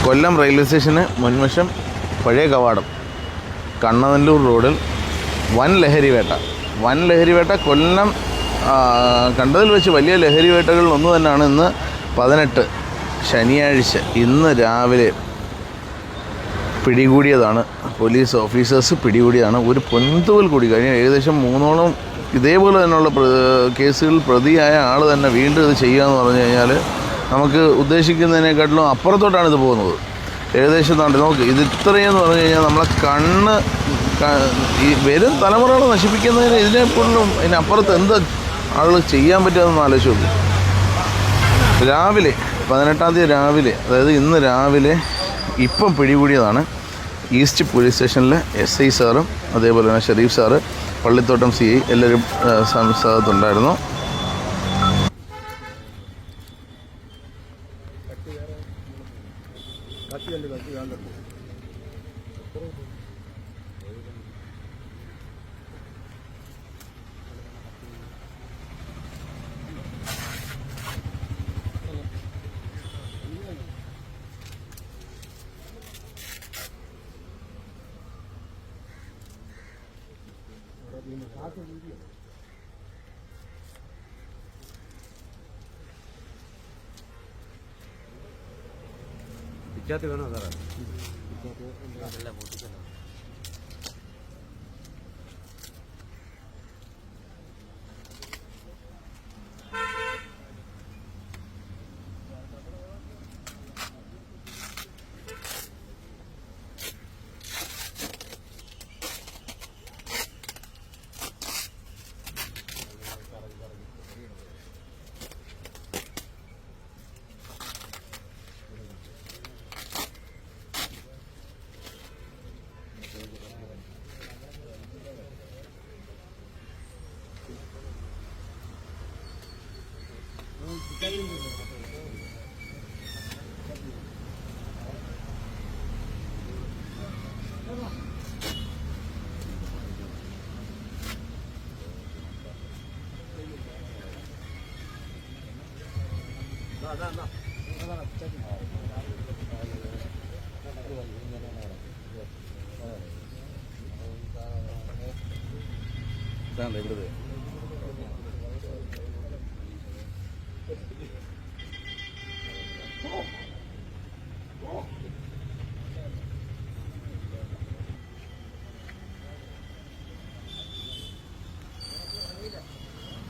കൊല്ലം railway സ്റ്റേഷന് മുൻവശം പഴയ കവാടം കണ്ണനല്ലൂർ റോഡിൽ വൻ ലഹരിവേട്ട കൊല്ലം കണ്ടതിൽ വെച്ച് വലിയ ലഹരിവേട്ടകളിൽ ഒന്ന് തന്നെയാണ് ഇന്ന് 18 ശനിയാഴ്ച ഇന്ന് രാവിലെ പിടികൂടിയതാണ്. Police officers പിടികൂടിയതാണ്. ഒരു പൊൻതൂവൽ കൂടി കഴിഞ്ഞ ഏകദേശം 3ഓളം ഇതേപോലെ തന്നെയുള്ള കേസുകളിൽ പ്രതിയായ ആൾ തന്നെ വീണ്ടും ഇത് ചെയ്യുക എന്ന് പറഞ്ഞു കഴിഞ്ഞാൽ നമുക്ക് ഉദ്ദേശിക്കുന്നതിനെക്കാട്ടിലും അപ്പുറത്തോട്ടാണ് ഇത് പോകുന്നത്. ഏകദേശം നോക്ക് ഇത് ഇത്രയെന്ന് പറഞ്ഞു കഴിഞ്ഞാൽ നമ്മളെ കണ്ണ് ഈ വരും തലമുറകളെ നശിപ്പിക്കുന്നതിന് ഇതിനെപ്പോഴും ഇതിനപ്പുറത്ത് എന്ത് ആളുകൾ ചെയ്യാൻ പറ്റുമെന്ന് ആലോചിച്ച് നോക്കും. രാവിലെ 18-ാം തീയതി രാവിലെ, അതായത് ഇന്ന് രാവിലെ ഇപ്പം പിടികൂടിയതാണ്. ഈസ്റ്റ് പോലീസ് സ്റ്റേഷനിലെ SI സാറും അതേപോലെ തന്നെ ഷെരീഫ് സാറ്, പള്ളിത്തോട്ടം CI എല്ലാവരും സ്ഥലത്തുണ്ടായിരുന്നു. പിച്ചാത്തി വേണോ സാറേ? ഇതാണ് ഇവിടുത്തെ